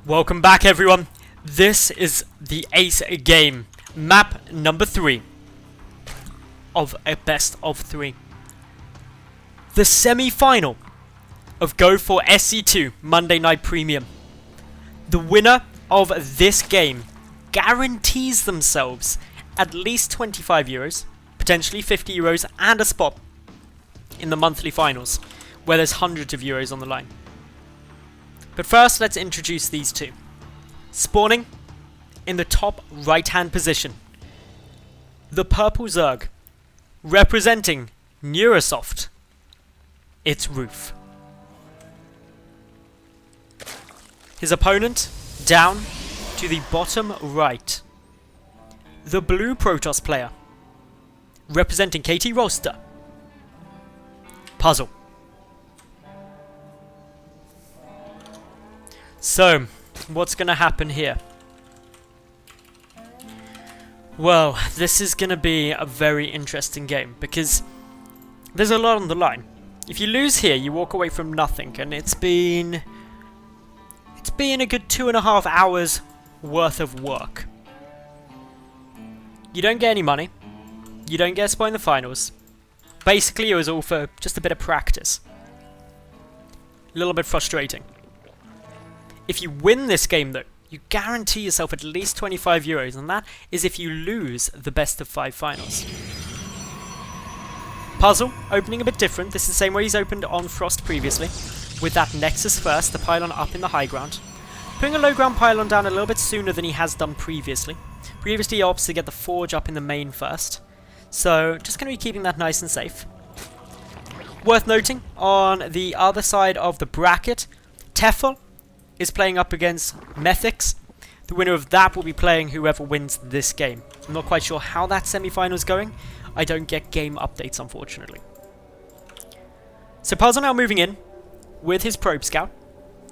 Welcome back, everyone. This is the Ace game, map number 3 of a best of 3. The semi-final of Go for SC2 Monday Night Premium. The winner of this game guarantees themselves at least €25, potentially €50 and a spot in the monthly finals, where there's hundreds of euros on the line. But first, let's introduce these two. Spawning in the top right-hand position, the purple Zerg, representing Neurosoft, it's Roof. His opponent, down to the bottom right, the blue Protoss player, representing KT Roster, Puzzle. So, what's going to happen here? Well, this is going to be a very interesting game because there's a lot on the line. If you lose here, you walk away from nothing, and it's been a good 2.5 hours worth of work. You don't get any money. You don't get a spot in the finals. Basically, it was all for just a bit of practice. A little bit frustrating. If you win this game, though, you guarantee yourself at least €25, and that is if you lose the best of 5 finals. Puzzle, opening a bit different. This is the same way he's opened on Frost previously, with that Nexus first, the pylon up in the high ground. Putting a low ground pylon down a little bit sooner than he has done previously. Previously, he opts to get the Forge up in the main first. So, just going to be keeping that nice and safe. Worth noting, on the other side of the bracket, Tefl is playing up against Methics. The winner of that will be playing whoever wins this game. I'm not quite sure how that semi-final is going. I don't get game updates, unfortunately. So Puzzle now moving in with his Probe Scout.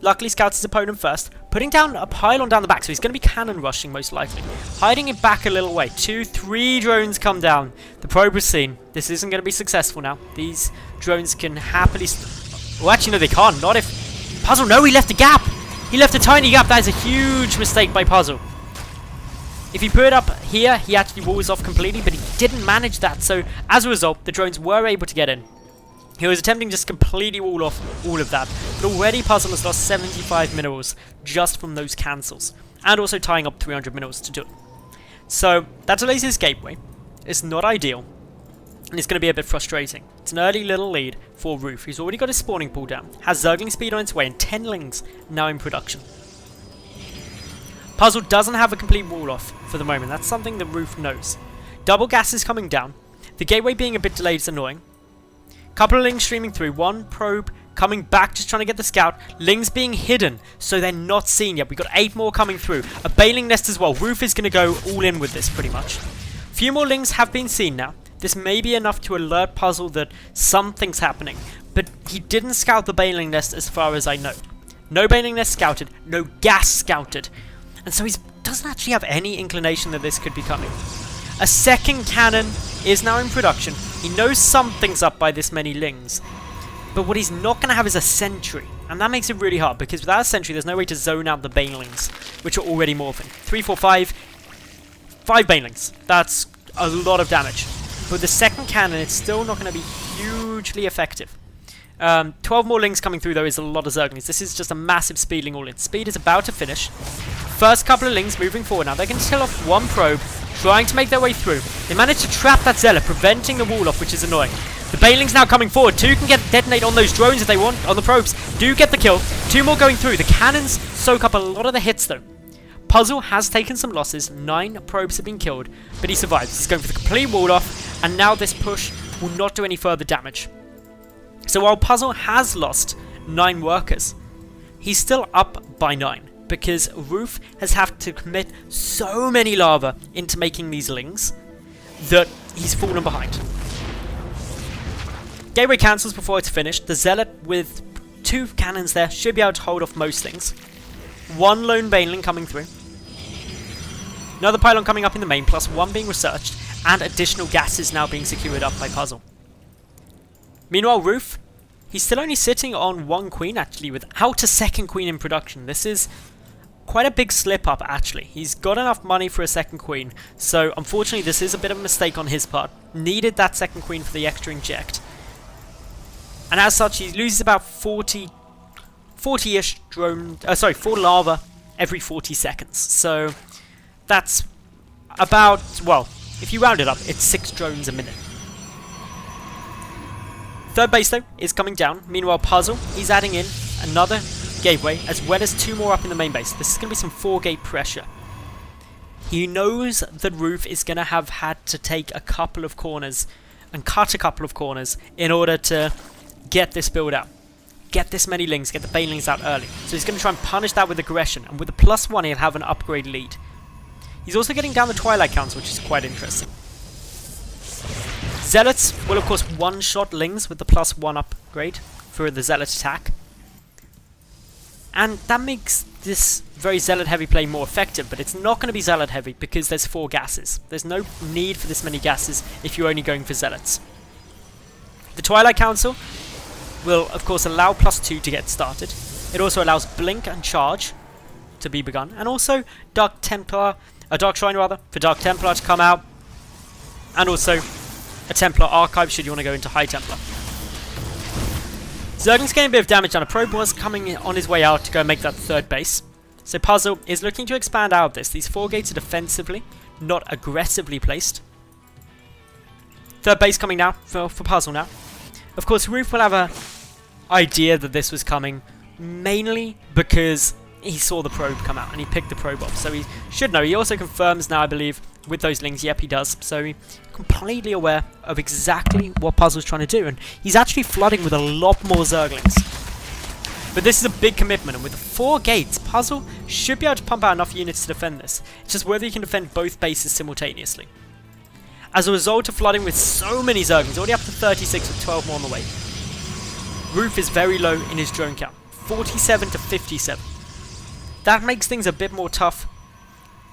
Luckily scouts his opponent first, putting down a pylon down the back, so he's going to be cannon rushing most likely. Hiding it back a little way. 2, 3 drones come down. The probe was seen. This isn't going to be successful now. These drones can happily... Well, actually, no, they can't. Not if... Puzzle, no, he left a gap! He left a tiny gap. That is a huge mistake by Puzzle. If he put it up here, he actually walls off completely, but he didn't manage that. So, as a result, the drones were able to get in. He was attempting just completely wall off all of that. But already Puzzle has lost 75 minerals just from those cancels. And also tying up 300 minerals to do it. So, that delays his gateway. It's not ideal. And it's going to be a bit frustrating. It's an early little lead for Roof. He's already got his spawning pool down. Has Zergling speed on its way and 10 lings now in production. Puzzle doesn't have a complete wall off for the moment. That's something that Roof knows. Double gas is coming down. The gateway being a bit delayed is annoying. Couple of lings streaming through. One probe coming back, just trying to get the scout. Lings being hidden, so they're not seen yet. We've got 8 more coming through. A bailing nest as well. Roof is going to go all in with this pretty much. A few more lings have been seen now. This may be enough to alert Puzzle that something's happening, but he didn't scout the bailing nest as far as I know. No bailing nest scouted, no gas scouted, and so he doesn't actually have any inclination that this could be coming. A second cannon is now in production. He knows something's up by this many lings, but what he's not going to have is a sentry, and that makes it really hard, because without a sentry there's no way to zone out the banelings, which are already morphing. 3, 4, 5 banelings. That's a lot of damage. But the second cannon, it's still not going to be hugely effective. 12 more lings coming through, though, is a lot of Zerglings. This is just a massive speedling all in. Speed is about to finish. First couple of lings moving forward now. They're going to kill off one probe, trying to make their way through. They managed to trap that Zealot, preventing the wall off, which is annoying. The Banelings now coming forward. 2 can get detonate on those drones if they want, on the probes. Do get the kill. 2 more going through. The cannons soak up a lot of the hits, though. Puzzle has taken some losses. 9 probes have been killed, but he survives. He's going for the complete wall off, and now this push will not do any further damage. So while Puzzle has lost 9 workers, he's still up by 9, because Roof has had to commit so many lava into making these lings that he's fallen behind. Gateway cancels before it's finished. The Zealot with 2 cannons there should be able to hold off most things. 1 lone Baneling coming through. Another pylon coming up in the main, plus 1 being researched, and additional gases now being secured up by Puzzle. Meanwhile, Roof, he's still only sitting on 1 queen, actually, without a second queen in production. This is quite a big slip up actually. He's got enough money for a second queen, so unfortunately this is a bit of a mistake on his part. Needed that second queen for the extra inject. And as such, he loses about 40-ish drone, 4 lava every 40 seconds. So that's about, well, if you round it up, it's 6 drones a minute. Third base though is coming down. Meanwhile, Puzzle, he's adding in another gateway as well as 2 more up in the main base. This is going to be some 4-gate pressure. He knows that Roof is going to have had to take a couple of corners and cut a couple of corners in order to get this build out. Get this many lings, get the banelings out early. So he's going to try and punish that with aggression, and with the +1 he'll have an upgrade lead. He's also getting down the Twilight counts, which is quite interesting. Zealots will of course one-shot lings with the +1 upgrade for the Zealot attack. And that makes this very Zealot heavy play more effective, but it's not going to be Zealot heavy because there's 4 gases. There's no need for this many gases if you're only going for Zealots. The Twilight Council will of course allow +2 to get started. It also allows Blink and Charge to be begun, and also Dark Templar, a Dark Shrine rather, for Dark Templar to come out, and also a Templar Archive should you want to go into High Templar. Zergling's getting a bit of damage down. A probe was coming on his way out to go and make that third base. So Puzzle is looking to expand out of this. These 4 gates are defensively, not aggressively placed. Third base coming now for Puzzle now. Of course, Roof will have a idea that this was coming, mainly because he saw the probe come out and he picked the probe up. So he should know. He also confirms now, I believe, with those lings. Yep, he does. So he's completely aware of exactly what Puzzle's trying to do. And he's actually flooding with a lot more Zerglings. But this is a big commitment, and with the 4 gates, Puzzle should be able to pump out enough units to defend this. It's just whether he can defend both bases simultaneously. As a result of flooding with so many Zerglings, already up to 36 with 12 more on the way, Roof is very low in his drone count, 47 to 57. That makes things a bit more tough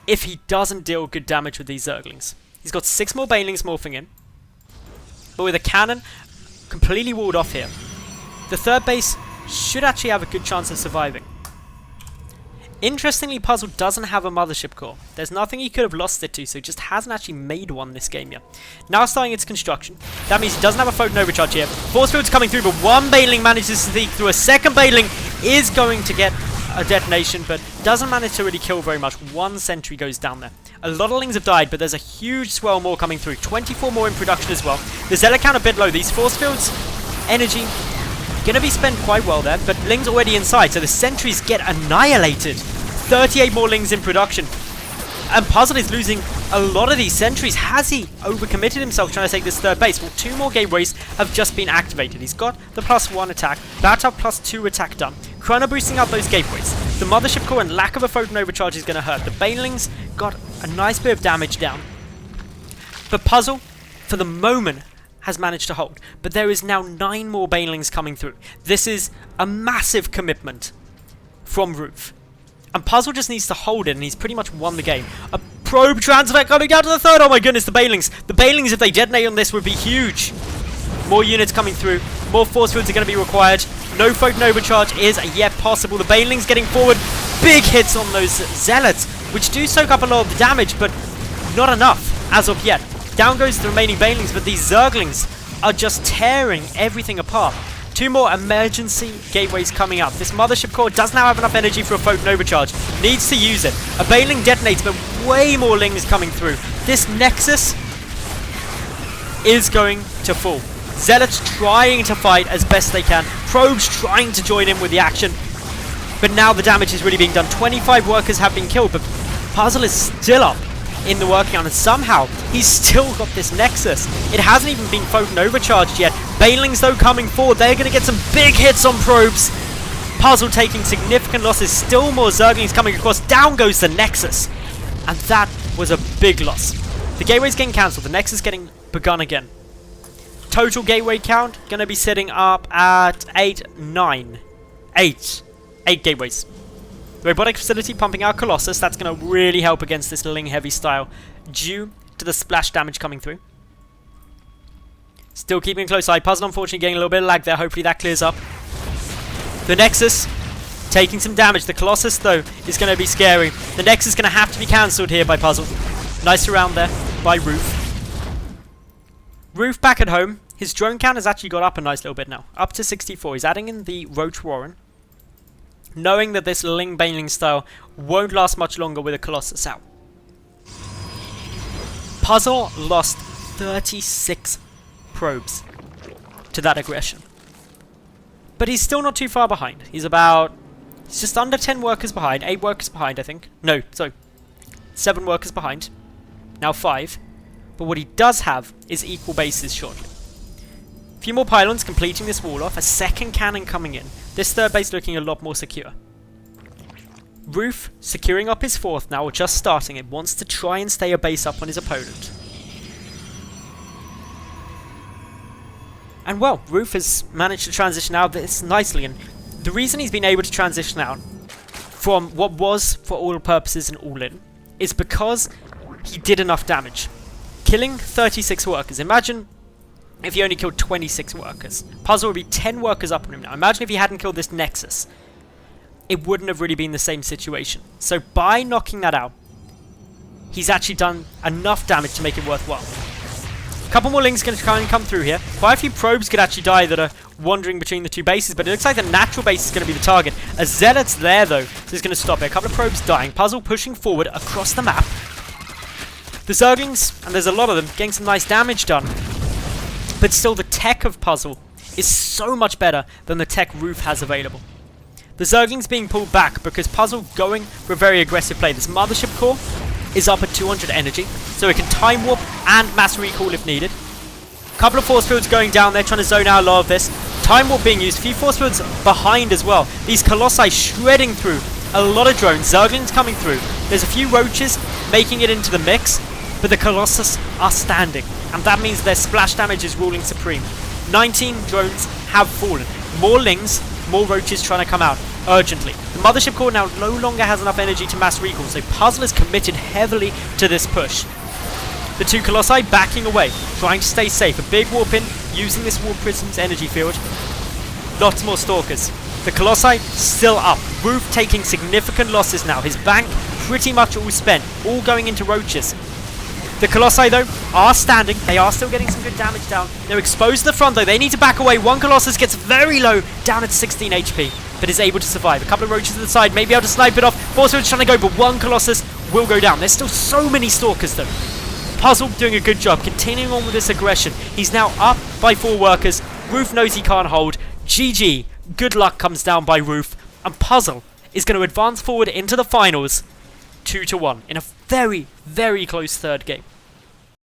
if he doesn't deal good damage with these Zerglings. He's got 6 more Banelings morphing in, but with a cannon completely walled off here, the third base should actually have a good chance of surviving. Interestingly, Puzzle doesn't have a mothership core. There's nothing he could have lost it to, so he just hasn't actually made one this game yet. Now starting its construction. That means he doesn't have a Photon Overcharge here. Force field's coming through, but one Baneling manages to sneak through. A second Baneling is going to get a detonation, but doesn't manage to really kill very much. One sentry goes down there. A lot of lings have died, but there's a huge swell more coming through. 24 more in production as well. The Zealot count a bit low. These force fields, energy, gonna be spent quite well there, but lings already inside, so the sentries get annihilated. 38 more lings in production. And Puzzle is losing a lot of these sentries. Has he overcommitted himself trying to take this third base? Well, 2 more gateways have just been activated. He's got the +1 attack, about to have +2 attack done. Chrono boosting out those gateways. The mothership core and lack of a Photon Overcharge is going to hurt. The Banelings got a nice bit of damage down. But Puzzle, for the moment, has managed to hold. But there is now 9 more Banelings coming through. This is a massive commitment from Roof. And Puzzle just needs to hold it, and he's pretty much won the game. A probe transfer coming down to the third. Oh my goodness, the Banelings. The Banelings, if they detonate on this, would be huge. More units coming through. More force fields are going to be required. No Photon Overcharge is yet possible. The Banelings getting forward. Big hits on those Zealots, which do soak up a lot of the damage, but not enough as of yet. Down goes the remaining Banelings, but these Zerglings are just tearing everything apart. 2 more emergency gateways coming up. This mothership core does now have enough energy for a Photon Overcharge. Needs to use it. A Baneling detonates, but way more lings coming through. This Nexus is going to fall. Zealots trying to fight as best they can. Probes trying to join in with the action. But now the damage is really being done. 25 workers have been killed, but Puzzle is still up in the working on, and somehow he's still got this Nexus. It hasn't even been Photon Overcharged yet. Banelings though coming forward, they're going to get some big hits on probes. Puzzle taking significant losses, still more Zerglings coming across. Down goes the Nexus, and that was a big loss. The gateway's getting cancelled, the Nexus getting begun again. Total gateway count going to be sitting up at 8 gateways. The robotic facility pumping out Colossus, that's going to really help against this ling heavy style due to the splash damage coming through. Still keeping a close eye. Puzzle unfortunately getting a little bit of lag there. Hopefully that clears up. The Nexus taking some damage. The Colossus, though, is going to be scary. The Nexus is going to have to be cancelled here by Puzzle. Nice around there by Roof. Roof back at home. His drone count has actually got up a nice little bit now. Up to 64. He's adding in the Roach Warren, knowing that this Ling Baneling style won't last much longer with a Colossus out. Puzzle lost 36 probes to that aggression. But he's still not too far behind. He's just under 10 workers behind. 8 workers behind, I think. No, sorry. 7 workers behind. Now 5. But what he does have is equal bases shortly. A few more pylons completing this wall off. A second cannon coming in. This third base looking a lot more secure. Roof securing up his fourth now, or just starting it. Wants to try and stay a base up on his opponent. And well, Roof has managed to transition out of this nicely. And the reason he's been able to transition out from what was, for all purposes, an all-in, is because he did enough damage. Killing 36 workers. Imagine if he only killed 26 workers. Puzzle would be 10 workers up on him now. Imagine if he hadn't killed this Nexus. It wouldn't have really been the same situation. So by knocking that out, he's actually done enough damage to make it worthwhile. A couple more Lings going to try and come through here. Quite a few probes could actually die that are wandering between the two bases, but it looks like the natural base is going to be the target. A Zealot's there though, so he's going to stop it. A couple of probes dying. Puzzle pushing forward across the map. The Zerglings, and there's a lot of them, getting some nice damage done. But still, the tech of Puzzle is so much better than the tech Roof has available. The Zerglings being pulled back because Puzzle going for a very aggressive play. This Mothership Core is up at 200 energy, so it can Time Warp and Mass Recall if needed. A couple of Force Fields going down there, trying to zone out a lot of this. Time Warp being used, a few Force Fields behind as well. These Colossi shredding through a lot of drones. Zerglings coming through. There's a few Roaches making it into the mix, but the Colossus are standing, and that means their splash damage is ruling supreme. 19 drones have fallen. More Lings, more Roaches trying to come out urgently. The Mothership Core now no longer has enough energy to mass recall, so Puzzle is committed heavily to this push. The two Colossi backing away, trying to stay safe. A big warp in, using this Warp Prism's energy field. Lots more Stalkers. The Colossi still up. Roof taking significant losses now. His bank pretty much all spent, all going into Roaches. The Colossi, though, are standing. They are still getting some good damage down. They're exposed to the front, though. They need to back away. One Colossus gets very low, down at 16 HP, but is able to survive. A couple of Roaches to the side, maybe able to snipe it off. Force Field's trying to go, but one Colossus will go down. There's still so many Stalkers, though. Puzzle doing a good job, continuing on with this aggression. He's now up by 4 workers. Roof knows he can't hold. GG. Good luck comes down by Roof. And Puzzle is going to advance forward into the finals 2-1 in a very, very close third game.